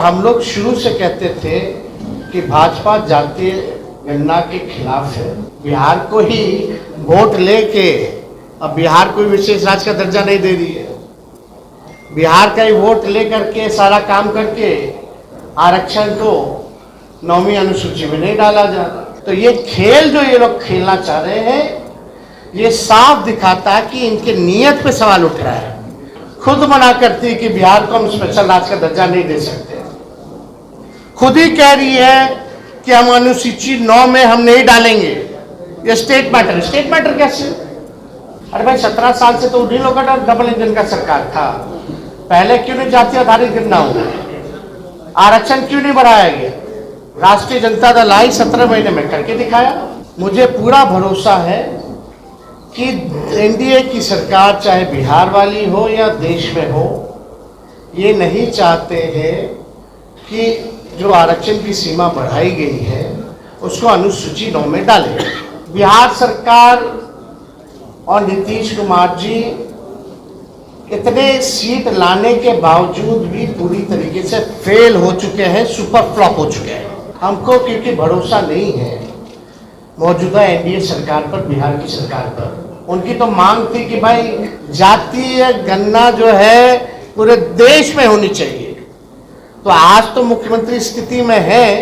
हम लोग शुरू से कहते थे कि भाजपा जातीय गणना के खिलाफ है। बिहार को ही वोट लेके अब बिहार को विशेष राज्य का दर्जा नहीं दे रही है। बिहार का ही वोट लेकर के सारा काम करके आरक्षण को 9वीं अनुसूची में नहीं डाला जा रहा। तो ये खेल जो ये लोग खेलना चाह रहे हैं, ये साफ दिखाता है कि इनके नीयत पे सवाल उठ रहा है। खुद मना करती है कि बिहार को हम स्पेशल राज्य का दर्जा नहीं दे सकते। खुद ही कह रही है कि हम अनुसूची 9 में हम नहीं डालेंगे। ये स्टेट मैटर कैसे? अरे भाई 17 साल से तो उन्हीं लोगों का डबल इंजन का सरकार था। पहले क्यों नहीं जाति आधारित गणना हुआ? आरक्षण क्यों नहीं बढ़ाया गया? राष्ट्रीय जनता दल आई 17 महीने में करके दिखाया। मुझे पूरा भरोसा है कि एनडीए की सरकार चाहे बिहार वाली हो या देश में हो, ये नहीं चाहते हैं कि जो आरक्षण की सीमा बढ़ाई गई है उसको अनुसूची 9 में डालें। बिहार सरकार और नीतीश कुमार जी इतने सीट लाने के बावजूद भी पूरी तरीके से फेल हो चुके हैं, सुपर फ्लॉप हो चुके हैं। हमको क्योंकि भरोसा नहीं है मौजूदा एनडीए सरकार पर, बिहार की सरकार पर। उनकी तो मांग थी कि भाई जातीय गणना जो है पूरे देश में होनी चाहिए। तो आज तो मुख्यमंत्री स्थिति में है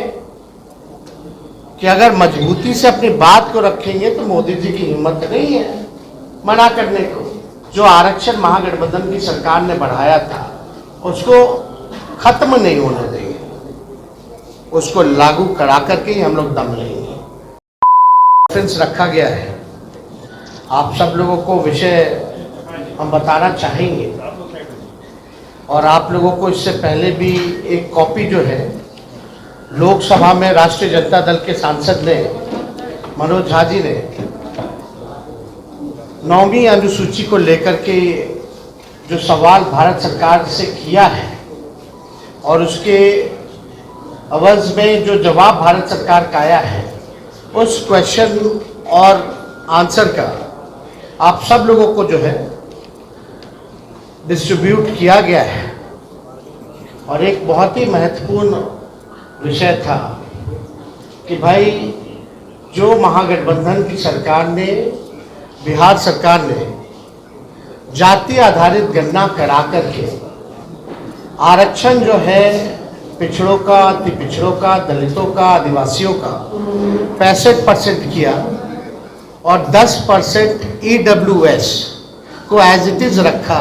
कि अगर मजबूती से अपनी बात को रखेंगे तो मोदी जी की हिम्मत नहीं है मना करने को। जो आरक्षण महागठबंधन की सरकार ने बढ़ाया था उसको खत्म नहीं होने देंगे, उसको लागू करा करके ही हम लोग दम लेंगे। कॉन्फ्रेंस रखा गया है, आप सब लोगों को विषय हम बताना चाहेंगे और आप लोगों को इससे पहले भी एक कॉपी जो है लोकसभा में राष्ट्रीय जनता दल के सांसद ने मनोज झा जी ने 9वीं अनुसूची को लेकर के जो सवाल भारत सरकार से किया है और उसके अवज में जो जवाब भारत सरकार का आया है, उस क्वेश्चन और आंसर का आप सब लोगों को जो है डिस्ट्रीब्यूट किया गया है। और एक बहुत ही महत्वपूर्ण विषय था कि भाई जो महागठबंधन की सरकार ने, बिहार सरकार ने जाति आधारित गणना करा करके आरक्षण जो है पिछड़ों का, अति पिछड़ों का, दलितों का, आदिवासियों का 65% किया और 10% EWS को एज इट इज रखा।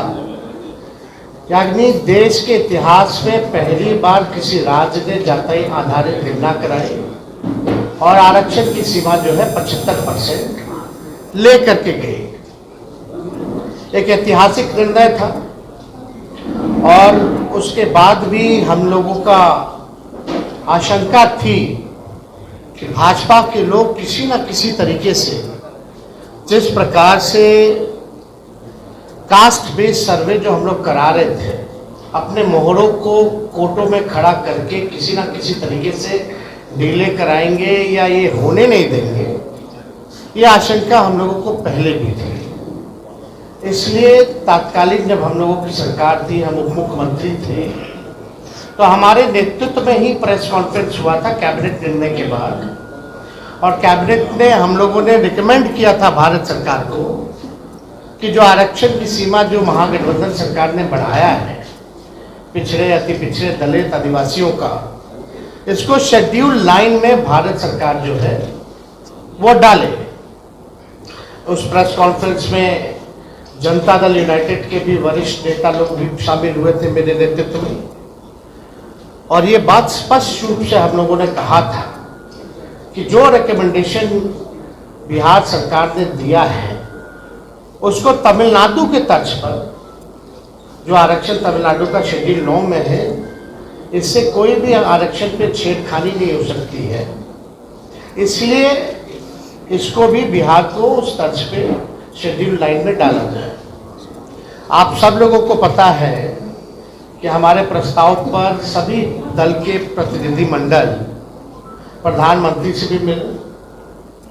यानी देश के इतिहास में पहली बार किसी राज्य ने जाति आधारित गणना कराई और आरक्षण की सीमा जो है 75% ले करके गई। एक ऐतिहासिक निर्णय था और उसके बाद भी हम लोगों का आशंका थी कि भाजपा के लोग किसी न किसी तरीके से जिस प्रकार से कास्ट बेस्ड सर्वे जो हम लोग करा रहे थे, अपने मोहरों को कोर्टों में खड़ा करके किसी ना किसी तरीके से डिले कराएंगे या ये होने नहीं देंगे, ये आशंका हम लोगों को पहले भी थी। इसलिए तात्कालिक जब हम लोगों की सरकार थी, हम उप मुख्यमंत्री थे, तो हमारे नेतृत्व में ही प्रेस कॉन्फ्रेंस हुआ था कैबिनेट निर्णय के बाद। और कैबिनेट ने, हम लोगों ने रिकमेंड किया था भारत सरकार को कि जो आरक्षण की सीमा जो महागठबंधन सरकार ने बढ़ाया है पिछड़े, अति पिछड़े, दलित, आदिवासियों का, इसको शेड्यूल लाइन में भारत सरकार जो है वो डाले। उस प्रेस कॉन्फ्रेंस में जनता दल यूनाइटेड के भी वरिष्ठ नेता लोग भी शामिल हुए थे मेरे नेतृत्व में। और ये बात स्पष्ट रूप से हम लोगों ने कहा था कि जो रिकमेंडेशन बिहार सरकार ने दिया है उसको तमिलनाडु के तर्ज पर, जो आरक्षण तमिलनाडु का शेड्यूल 9 में है, इससे कोई भी आरक्षण पे छेड़खानी नहीं हो सकती है। इसलिए इसको भी बिहार को उस तर्ज पे शेड्यूल लाइन में डाला जाए। आप सब लोगों को पता है कि हमारे प्रस्ताव पर सभी दल के प्रतिनिधि मंडल प्रधानमंत्री से भी मिले,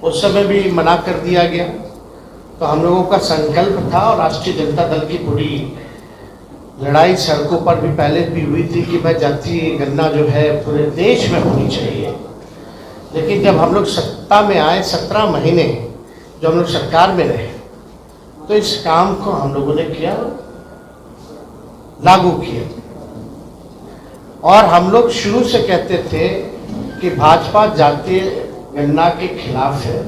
उस समय भी मना कर दिया गया। तो हम लोगों का संकल्प था और राष्ट्रीय जनता दल की पूरी लड़ाई सड़कों पर भी पहले भी हुई थी कि भाई जातीय गणना जो है पूरे देश में होनी चाहिए। लेकिन जब हम लोग सत्ता में आए, 17 महीने जब हम लोग सरकार में रहे, तो इस काम को हम लोगों ने किया, लागू किया। और हम लोग शुरू से कहते थे कि भाजपा जातीय गणना के खिलाफ है।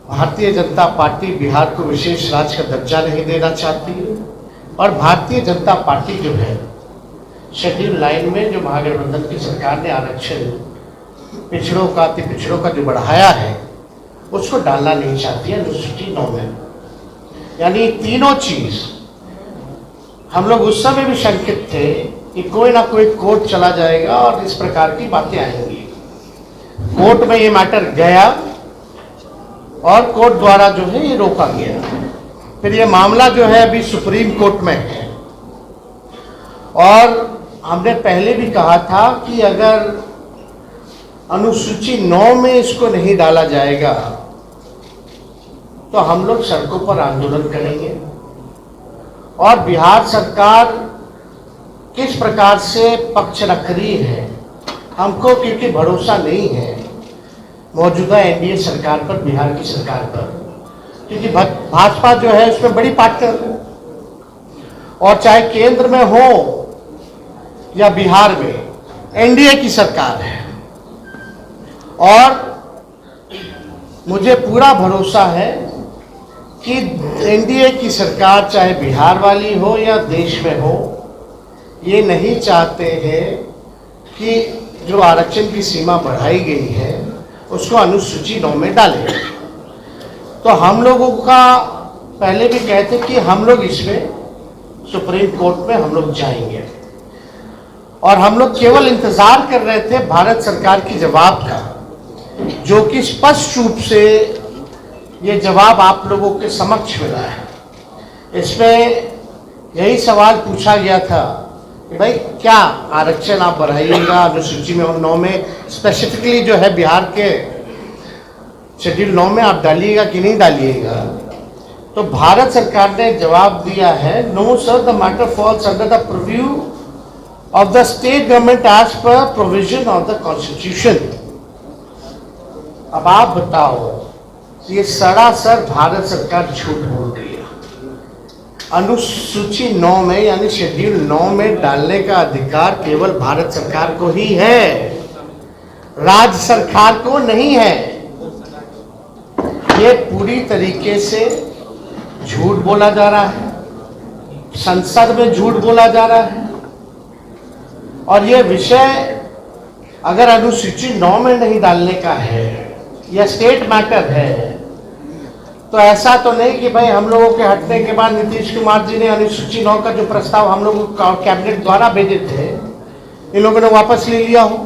भारतीय जनता पार्टी बिहार को विशेष राज्य का दर्जा नहीं देना चाहती है, और भारतीय जनता पार्टी जो है शेड्यूल 9 में जो महागठबंधन की सरकार ने आरक्षण पिछड़ों का, अति पिछड़ों का जो बढ़ाया है, उसको डालना नहीं चाहती है अनुसूची 9 में। यानी तीनों चीज हम लोग उस समय भी शंकित थे कि कोई ना कोई कोर्ट चला जाएगा और इस प्रकार की बातें आएंगी। कोर्ट में ये मैटर गया और कोर्ट द्वारा जो है ये रोका गया। फिर ये मामला जो है अभी सुप्रीम कोर्ट में है, और हमने पहले भी कहा था कि अगर अनुसूची 9 में इसको नहीं डाला जाएगा तो हम लोग सड़कों पर आंदोलन करेंगे। और बिहार सरकार किस प्रकार से पक्ष रख रही है हमको, क्योंकि भरोसा नहीं है मौजूदा एनडीए सरकार पर, बिहार की सरकार पर, क्योंकि भाजपा जो है उसमें बड़ी पार्टनर है। और चाहे केंद्र में हो या बिहार में, एनडीए की सरकार है। और मुझे पूरा भरोसा है कि एनडीए की सरकार, चाहे बिहार वाली हो या देश में हो, ये नहीं चाहते हैं कि जो आरक्षण की सीमा बढ़ाई गई है उसको अनुसूची 9 में डालें। तो हम लोगों का पहले भी कहते कि हम लोग इसमें सुप्रीम कोर्ट में हम लोग जाएंगे, और हम लोग केवल इंतजार कर रहे थे भारत सरकार की जवाब का, जो कि स्पष्ट रूप से ये जवाब आप लोगों के समक्ष मिला है। इसमें यही सवाल पूछा गया था कि भाई क्या आरक्षण आप बढ़ाइएगा अनुसूची में 9 में, स्पेसिफिकली जो है बिहार के शेड्यूल 9 में आप डालिएगा कि नहीं डालिएगा। तो भारत सरकार ने जवाब दिया है, no sir, the matter falls under the preview of the state government as per provision of the constitution. अब आप बताओ, ये सरासर भारत सरकार झूठ बोल रही है। अनुसूची 9 में यानी शेड्यूल 9 में डालने का अधिकार केवल भारत सरकार को ही है, राज्य सरकार को नहीं है। ये पूरी तरीके से झूठ बोला जा रहा है, संसद में झूठ बोला जा रहा है। और ये विषय अगर अनुसूची 9 में नहीं डालने का है या स्टेट मैटर है, तो ऐसा तो नहीं कि भाई हम लोगों के हटने के बाद नीतीश कुमार जी ने अनुसूची 9 का जो प्रस्ताव हम लोगों को कैबिनेट द्वारा भेजे थे, इन लोगों ने वापस ले लिया हो।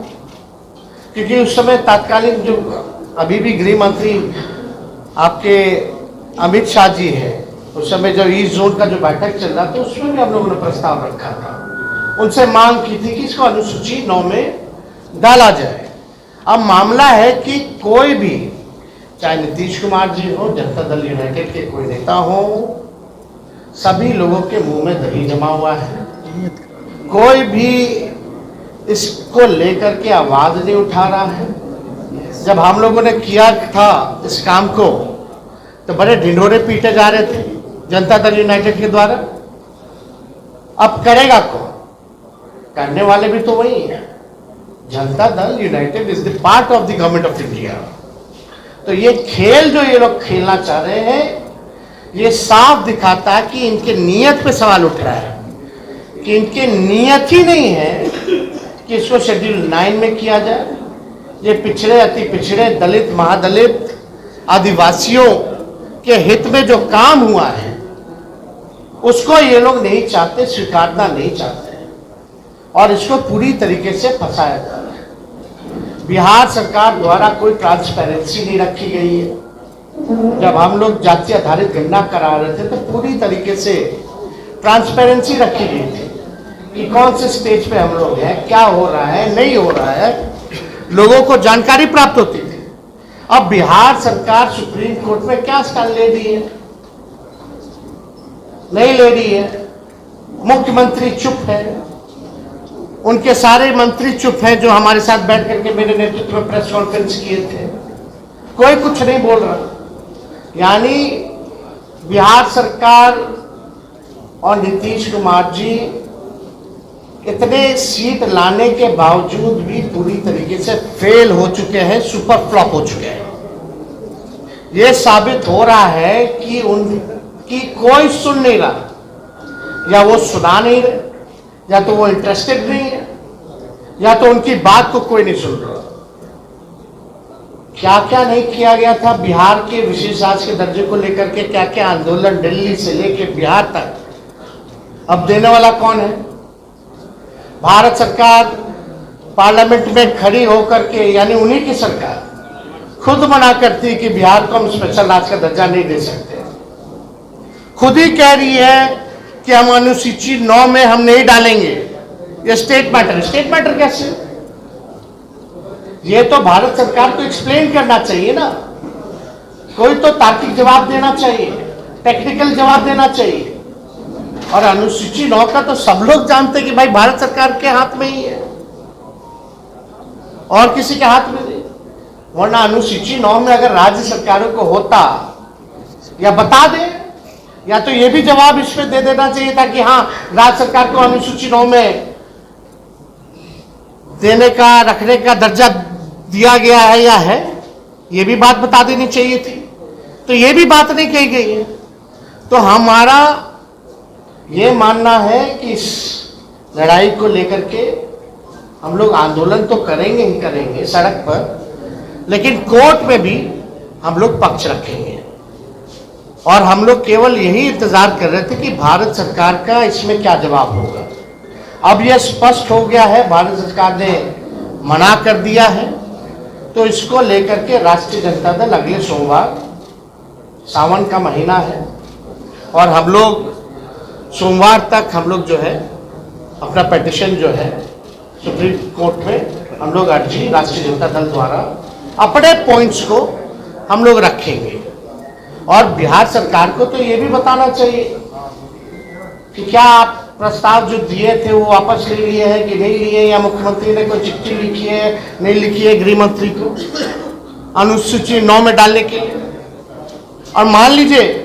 क्योंकि उस समय तात्कालिक जो अभी भी गृह मंत्री आपके अमित शाह जी है, उस समय जो ईस्ट जोन का जो बैठक चल रहा था उसमें भी हम लोगों ने प्रस्ताव रखा था, उनसे मांग की थी कि इसको अनुसूची 9 में डाला जाए। अब मामला है कि कोई भी, चाहे नीतीश कुमार जी हो, जनता दल यूनाइटेड के कोई नेता हो, सभी लोगों के मुंह में दही जमा हुआ है। कोई भी इसको लेकर के आवाज नहीं उठा रहा है। जब हम लोगों ने किया था इस काम को तो बड़े ढिंढोरे पीटे जा रहे थे जनता दल यूनाइटेड के द्वारा। अब करेगा कौन? करने वाले भी तो वही है। Janata Dal United is the part of the government of India. तो ये खेल जो ये लोग खेलना चाह रहे हैं, ये साफ दिखाता है कि इनके नियत पे सवाल उठ रहा है, कि इनकी नियत ही नहीं है कि इसको शेड्यूल 9 में किया जाए। ये पिछड़े, अति पिछड़े, दलित, महादलित, आदिवासियों के हित में जो काम हुआ है उसको ये लोग नहीं चाहते, स्वीकारना नहीं चाहते, और इसको पूरी तरीके से फंसाया जा रहा है। बिहार सरकार द्वारा कोई ट्रांसपेरेंसी नहीं रखी गई है। जब हम लोग जाति आधारित गणना करा रहे थे तो पूरी तरीके से ट्रांसपेरेंसी रखी गई थी कि कौन से स्टेज पे हम लोग हैं, क्या हो रहा है, नहीं हो रहा है, लोगों को जानकारी प्राप्त होती थी। अब बिहार सरकार सुप्रीम कोर्ट में क्या स्टैंड ले रही है? नहीं ले रही है। मुख्यमंत्री चुप है, उनके सारे मंत्री चुप हैं जो हमारे साथ बैठ करके मेरे नेतृत्व में प्रेस कॉन्फ्रेंस किए थे, कोई कुछ नहीं बोल रहा। यानी बिहार सरकार और नीतीश कुमार जी इतने सीट लाने के बावजूद भी पूरी तरीके से फेल हो चुके हैं, सुपर फ्लॉप हो चुके हैं। ये साबित हो रहा है कि उनकी कोई सुन नहीं रहा, या वो सुना नहीं रहे, या तो वो इंटरेस्टेड नहीं है, या तो उनकी बात को कोई नहीं सुन रहा। क्या क्या नहीं किया गया था बिहार के विशेष राज्य के दर्जे को लेकर के, क्या क्या आंदोलन दिल्ली से लेकर बिहार तक। अब देने वाला कौन है? भारत सरकार पार्लियामेंट में खड़ी होकर के, यानी उन्हीं की सरकार खुद मना करती है कि बिहार को हम स्पेशल राज्य का दर्जा नहीं दे सकते। खुद ही कह रही है कि हम अनुसूची 9 में हम नहीं डालेंगे, ये स्टेट मैटर। स्टेट मैटर कैसे? ये तो भारत सरकार को एक्सप्लेन करना चाहिए ना, कोई तो तार्किक जवाब देना चाहिए, टेक्निकल जवाब देना चाहिए। और अनुसूची 9 का तो सब लोग जानते हैं कि भाई भारत सरकार के हाथ में ही है और किसी के हाथ में नहीं। वरना अनुसूची 9 में अगर राज्य सरकारों को होता, या बता दे, या तो ये भी जवाब इसमें दे देना चाहिए था कि हाँ राज्य सरकार को अनुसूची 9 में देने का, रखने का दर्जा दिया गया है या है, ये भी बात बता देनी चाहिए थी। तो ये भी बात नहीं कही गई है। तो हमारा ये मानना है कि इस लड़ाई को लेकर के हम लोग आंदोलन तो करेंगे ही करेंगे सड़क पर, लेकिन कोर्ट में भी हम लोग पक्ष रखेंगे। और हम लोग केवल यही इंतजार कर रहे थे कि भारत सरकार का इसमें क्या जवाब होगा। अब यह स्पष्ट हो गया है, भारत सरकार ने मना कर दिया है, तो इसको लेकर के राष्ट्रीय जनता दल अगले सोमवार, सावन का महीना है, और हम लोग सोमवार तक हम लोग जो है अपना पिटीशन जो है सुप्रीम कोर्ट में हम लोग अर्जी राष्ट्रीय जनता दल द्वारा अपने पॉइंट्स को हम लोग रखेंगे। और बिहार सरकार को तो ये भी बताना चाहिए कि क्या आप प्रस्ताव जो दिए थे वो वापस ले लिए हैं कि नहीं लिए, या मुख्यमंत्री ने कोई चिट्ठी लिखी है, नहीं लिखी है गृह मंत्री को अनुसूची 9 में डालने के लिए। और मान लीजिए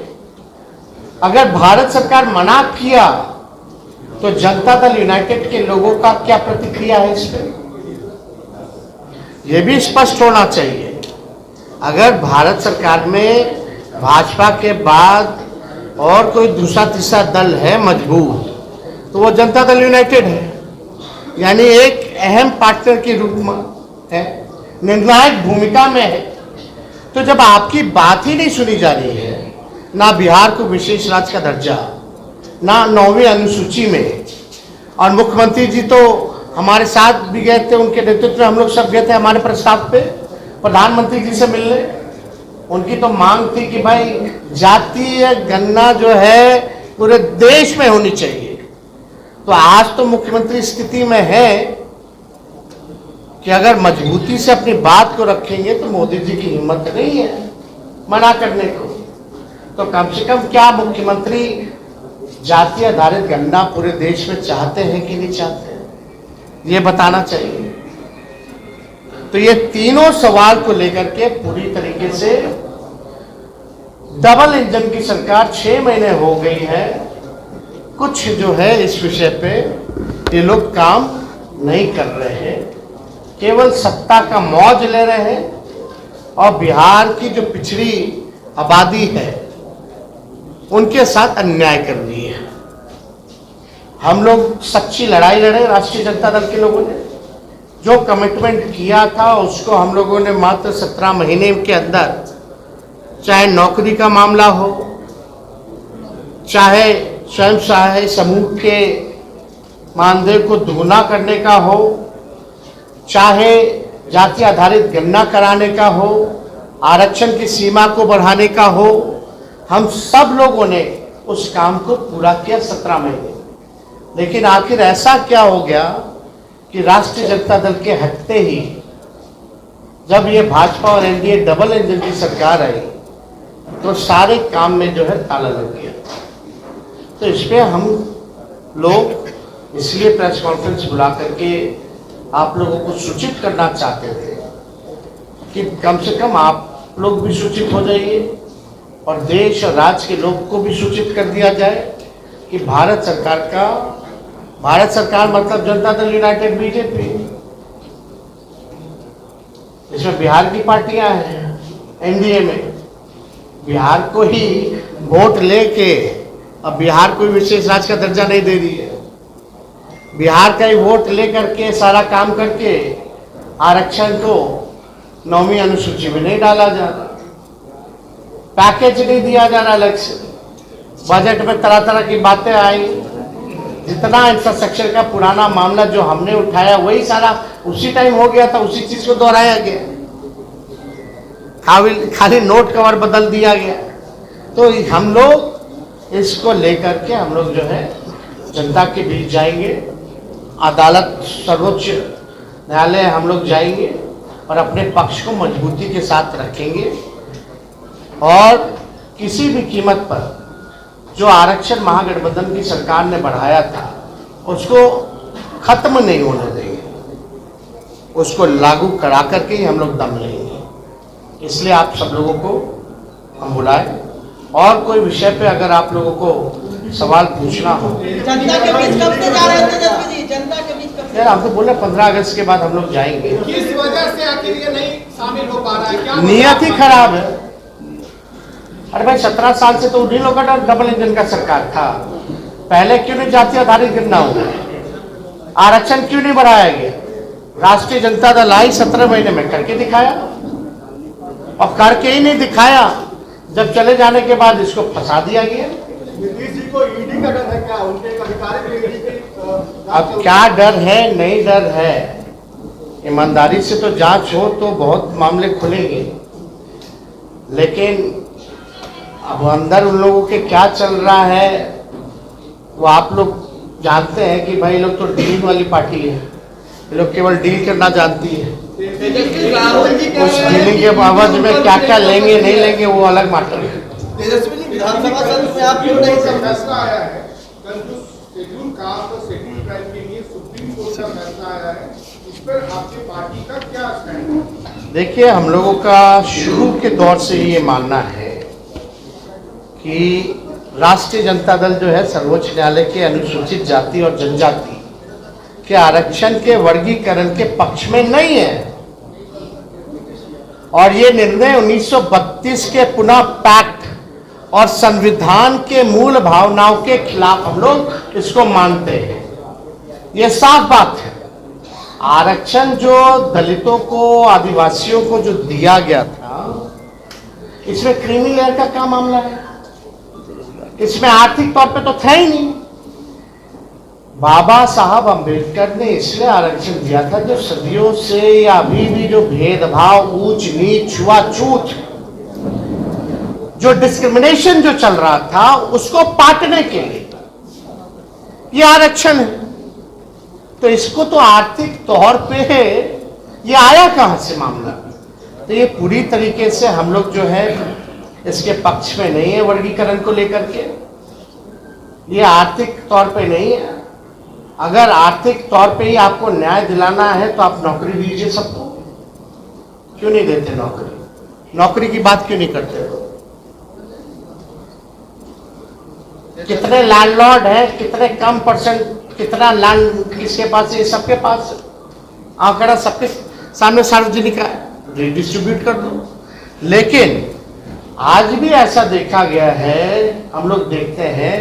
अगर भारत सरकार मना किया तो जनता दल यूनाइटेड के लोगों का क्या प्रतिक्रिया है इस पर, यह भी स्पष्ट होना चाहिए। अगर भारत सरकार में भाजपा के बाद और कोई दूसरा तीसरा दल है मजबूत, तो वो जनता दल यूनाइटेड है, यानी एक अहम पार्टनर के रूप में है, निर्णायक भूमिका में है। तो जब आपकी बात ही नहीं सुनी जा रही है, ना बिहार को विशेष राज्य का दर्जा, ना 9वीं अनुसूची में, और मुख्यमंत्री जी तो हमारे साथ भी गए थे, उनके नेतृत्व में हम लोग सब गए थे हमारे प्रस्ताव पे प्रधानमंत्री जी से मिलने। उनकी तो मांग थी कि भाई जातीय गणना जो है पूरे देश में होनी चाहिए। तो आज तो मुख्यमंत्री स्थिति में है कि अगर मजबूती से अपनी बात को रखेंगे तो मोदी जी की हिम्मत नहीं है मना करने को। तो कम से कम क्या मुख्यमंत्री जाति आधारित गणना पूरे देश में चाहते हैं कि नहीं चाहते हैं, ये बताना चाहिए। तो ये तीनों सवाल को लेकर के पूरी तरीके से डबल इंजन की सरकार 6 महीने हो गई है, कुछ जो है इस विषय पे ये लोग काम नहीं कर रहे हैं, केवल सत्ता का मौज ले रहे हैं और बिहार की जो पिछड़ी आबादी है उनके साथ अन्याय कर रही है। हम लोग सच्ची लड़ाई लड़े, राष्ट्रीय जनता दल के लोगों ने जो कमिटमेंट किया था उसको हम लोगों ने मात्र 17 महीने के अंदर, चाहे नौकरी का मामला हो, चाहे स्वयं सहायता समूह के मानदेय को दुगुना करने का हो, चाहे जाति आधारित गणना कराने का हो, आरक्षण की सीमा को बढ़ाने का हो, हम सब लोगों ने उस काम को पूरा किया 17 महीने। लेकिन आखिर ऐसा क्या हो गया कि राष्ट्रीय जनता दल के हटते ही जब ये भाजपा और एनडीए डबल इंजन की सरकार आई तो सारे काम में जो है ताला लग गया। तो इस पे हम लोग इसलिए प्रेस कॉन्फ्रेंस बुला करके आप लोगों को सूचित करना चाहते थे कि कम से कम आप लोग भी सूचित हो जाइए और देश और राज्य के लोग को भी सूचित कर दिया जाए कि भारत सरकार मतलब जनता दल यूनाइटेड बीजेपी, इसमें बिहार की पार्टियां हैं एनडीए में, बिहार को ही वोट लेके अब बिहार कोई विशेष राज्य का दर्जा नहीं दे रही है, बिहार का ही वोट लेकर के सारा काम करके आरक्षण को 9वीं अनुसूची में नहीं डाला जा रहा, पैकेज नहीं दिया जा रहा अलग से, बजट में तरह तरह की बातें आई, जितना इंफ्रास्ट्रक्चर का पुराना मामला जो हमने उठाया वही सारा उसी टाइम हो गया था, उसी चीज को दोहराया गया, खाली नोट कवर बदल दिया गया। तो हम लोग इसको लेकर के हम लोग जो है जनता के बीच जाएंगे, अदालत सर्वोच्च न्यायालय हम लोग जाएंगे और अपने पक्ष को मजबूती के साथ रखेंगे और किसी भी कीमत पर जो आरक्षण महागठबंधन की सरकार ने बढ़ाया था उसको खत्म नहीं होने देंगे, उसको लागू करा करके ही हम लोग दम लेंगे। इसलिए आप सब लोगों को हम बुलाए और कोई विषय पे अगर आप लोगों को सवाल पूछना हो। जनता के बीच कब से जा रहे हैं तेजस्वी जी? जनता के बीच कब से? यार आप तो बोले 15 अगस्त के बाद हम लोग जाएंगे। किस वजह से आखिर ये नहीं शामिल हो पा रहा है? क्या नियत ही खराब है। अरे भाई 17 साल से तो उन्हीं लोगों का डबल इंजन का सरकार था, पहले क्यों नहीं जाति आधारित गिनना हुआ, आरक्षण क्यों नहीं बढ़ाया गया? राष्ट्रीय जनता दल आई 17 महीने में करके दिखाया और करके ही नहीं दिखाया, जब चले जाने के बाद इसको फंसा दिया गया। नीतीश जी को ईडी का डर है क्या? उनके एक अधिकारी के अब क्या डर है, नहीं डर है, ईमानदारी से तो जांच हो तो बहुत मामले खुलेंगे, लेकिन अब अंदर उन लोगों के क्या चल रहा है वो आप लोग जानते हैं कि भाई लोग तो डीलिंग वाली पार्टी है, ये लोग केवल डील करना जानती है, उस डीलिंग के बावज में क्या क्या लेंगे नहीं लेंगे वो अलग मैटर है। तेजस्वी जी विधानसभा सत्र में आप क्यों नहीं फैसला आया है, कल जो शेड्यूल कास्ट और शेड्यूल ट्राइब के लिए सुप्रीम कोर्ट का फैसला आया है, इस पर आपकी पार्टी का क्या स्टैंड है? देखिए हम लोगों का शुरू के दौर से ये मानना है कि राष्ट्रीय जनता दल जो है सर्वोच्च न्यायालय के अनुसूचित जाति और जनजाति के आरक्षण के वर्गीकरण के पक्ष में नहीं है और ये निर्णय 1932 के पुनः पैक्ट और संविधान के मूल भावनाओं के खिलाफ हम लोग इसको मानते हैं। ये साफ बात है, आरक्षण जो दलितों को आदिवासियों को जो दिया गया था इसमें क्रीमी लेयर का क्या मामला है, इसमें आर्थिक तौर पे तो था ही नहीं। बाबा साहब अंबेडकर ने इसलिए आरक्षण दिया था जो सदियों से या अभी भी जो भेदभाव, ऊंच नीच, छुआछूत, जो डिस्क्रिमिनेशन जो चल रहा था उसको पाटने के लिए ये आरक्षण है। तो इसको तो आर्थिक तौर पे ये आया कहां से मामला, तो ये पूरी तरीके से हम लोग जो है इसके पक्ष में नहीं है। वर्गीकरण को लेकर के ये आर्थिक तौर पे नहीं है, अगर आर्थिक तौर पे ही आपको न्याय दिलाना है तो आप नौकरी दीजिए सबको, क्यों नहीं देते नौकरी? नौकरी की बात क्यों नहीं करते हो? कितने लैंडलॉर्ड है, कितने कम परसेंट, कितना लैंड किसके पास है, सबके पास आंकड़ा सबके सामने सार्वजनिक है, रिडिस्ट्रीब्यूट कर दो। लेकिन आज भी ऐसा देखा गया है, हम लोग देखते हैं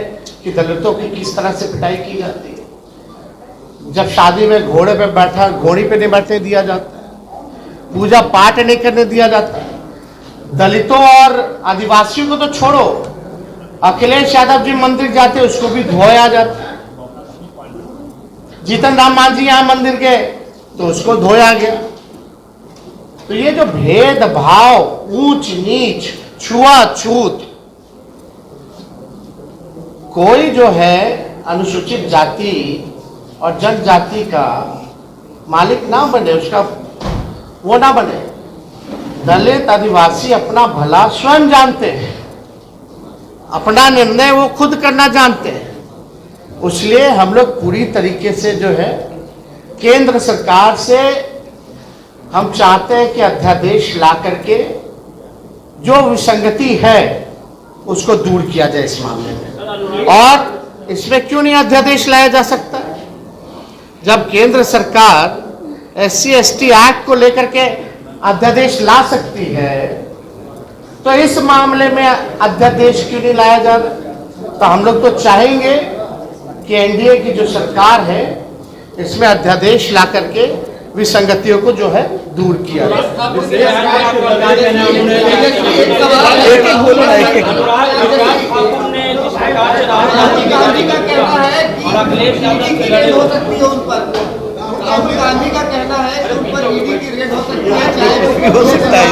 कि दलितों की किस तरह से पिटाई की जाती है। जब शादी में घोड़े पे बैठा, घोड़ी पे नहीं बैठने दिया जाता है, पूजा पाठ नहीं करने दिया जाता है। दलितों और आदिवासियों को तो छोड़ो, अखिलेश यादव जी मंदिर जाते उसको भी धोया जाता है। जीतन राम मांझी यहां मंदिर गए तो उसको धोया गया। तो ये जो भेदभाव, ऊंच नीच, छुआछूत, कोई जो है अनुसूचित जाति और जनजाति का मालिक ना बने, उसका वो ना बने। दलित आदिवासी अपना भला स्वयं जानते हैं, अपना निर्णय वो खुद करना जानते हैं। इसलिए हम लोग पूरी तरीके से जो है केंद्र सरकार से हम चाहते हैं कि अध्यादेश ला करके जो विसंगति है उसको दूर किया जाए इस मामले में। और इसमें क्यों नहीं अध्यादेश लाया जा सकता? जब केंद्र सरकार SC/ST एक्ट को लेकर के अध्यादेश ला सकती है तो इस मामले में अध्यादेश क्यों नहीं लाया जा रहा? तो हम लोग तो चाहेंगे कि एनडीए की जो सरकार है इसमें अध्यादेश ला करके विसंगतियों को जो है दूर किया जाए। राहुल गांधी का कहना है कि उन पर ईडी की रेड हो सकती है, चाहे हो सकता है।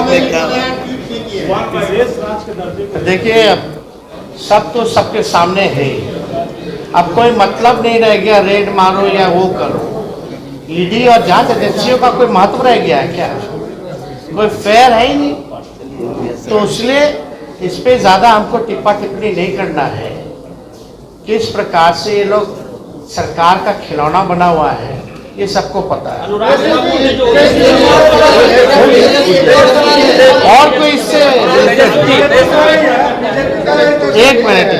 देखिए अब सब तो सबके सामने है, अब कोई मतलब नहीं रह गया रेड मारो या वो करो। ईडी और जांच एजेंसियों का कोई महत्व रह गया है क्या? कोई फेयर है ही नहीं। तो इसलिए इस पे ज्यादा हमको टिप्पा टिप्पणी नहीं करना है। किस प्रकार से ये लोग सरकार का खिलौना बना हुआ है ये सबको पता है। और कोई इससे एक मिनट,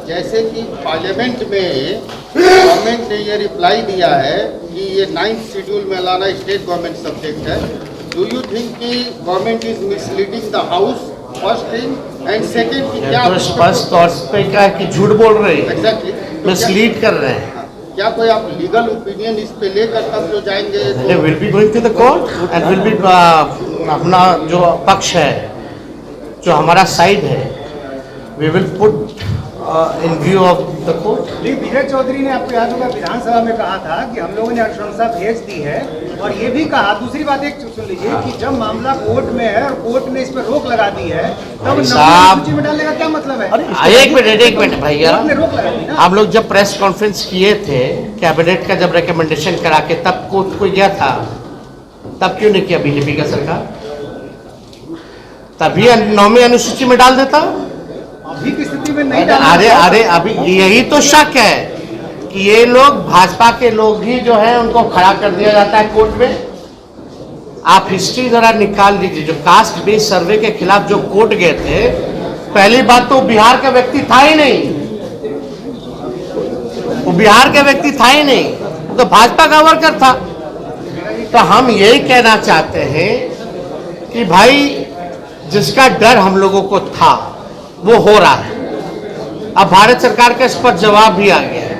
जैसे कि पार्लियामेंट में गवर्नमेंट ने ये रिप्लाई दिया है कि ये 9th शेड्यूल में लाना स्टेट गवर्नमेंट सब्जेक्ट है। डू यू थिंक कि government is misleading the house? First thing and second कि क्या तो स्पष्ट तौर पे क्या कि झूठ बोल रहे हैं, एग्जैक्टली मिसलीड कर रहे हैं। क्या कोई आप लीगल ओपिनियन इस पे लेकर तब जो जाएंगे? They will be going to the court and will be अपना जो पक्ष है, जो हमारा साइड है, we will put in view of the court. विजय चौधरी ने, आपको याद होगा, विधानसभा में कहा था कि हम लोगों ने अनुशंसा भेज दी है। और ये भी कहा, दूसरी बात एक सुन लीजिए, कि जब मामला कोर्ट में है और कोर्ट ने इस पर रोक लगा दी है तब सूची में डालने का क्या मतलब है? एक मिनट भैया, रोक लगा दी ना। हम लोग जब प्रेस कॉन्फ्रेंस किए थे कैबिनेट का जब रिकमेंडेशन करा के तब कोर्ट को गया था, तब क्यों नहीं किया बीजेपी का सरकार? तभी 9वीं अनुसूची में डाल देता। अभी की स्थिति में नहीं डालना। अरे अभी यही तो शक है कि ये लोग भाजपा के लोग ही जो है उनको खड़ा कर दिया जाता है कोर्ट में। आप हिस्ट्री जरा निकाल लीजिए, जो कास्ट बेस्ड सर्वे के खिलाफ जो कोर्ट गए थे, पहली बात तो बिहार का व्यक्ति था ही नहीं, वो बिहार का व्यक्ति था ही नहीं, तो भाजपा का वर्कर था। तो हम यही कहना चाहते हैं कि भाई जिसका डर हम लोगों को था वो हो रहा है। अब भारत सरकार का इस पर जवाब भी आ गया है।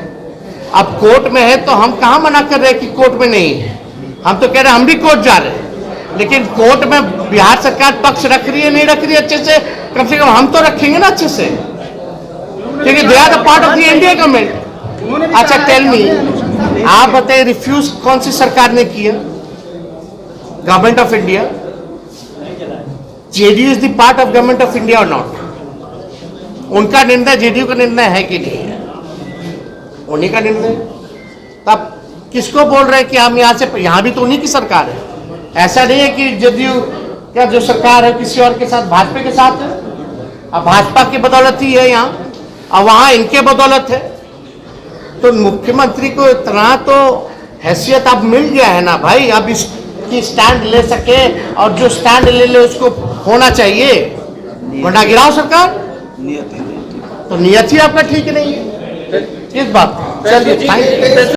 अब कोर्ट में है तो हम कहां मना कर रहे हैं कि कोर्ट में नहीं है, हम तो कह रहे हैं हम भी कोर्ट जा रहे हैं, लेकिन कोर्ट में बिहार सरकार पक्ष रख रही है नहीं रख रही है अच्छे से, कम से कम हम तो रखेंगे ना अच्छे से, क्योंकि they are the part of the India government. अच्छा टेल मी, आप बताइए रिफ्यूज कौन सी सरकार ने किया? Government of India. JDU is the part of government of India और नॉट? उनका निर्णय जेडीयू का निर्णय है कि नहीं है? उन्हीं का निर्णय। तब किसको बोल रहे हैं कि हम यहाँ से, यहाँ भी तो उन्हीं की सरकार है। ऐसा नहीं है कि जेडीयू क्या जो सरकार है किसी और के साथ, भाजपा के साथ है। अब भाजपा की बदौलत ही है यहाँ, और वहाँ इनके बदौलत है। तो मुख्यमंत्री को इतना तो हैसियत अब मिल गया है ना भाई, अब इसकी स्टैंड ले सके, और जो स्टैंड ले ले उसको होना चाहिए, वरना गिराओ सरकार। तो नियत ही आपका ठीक नहीं है इस बात। चलिए थैंक यू।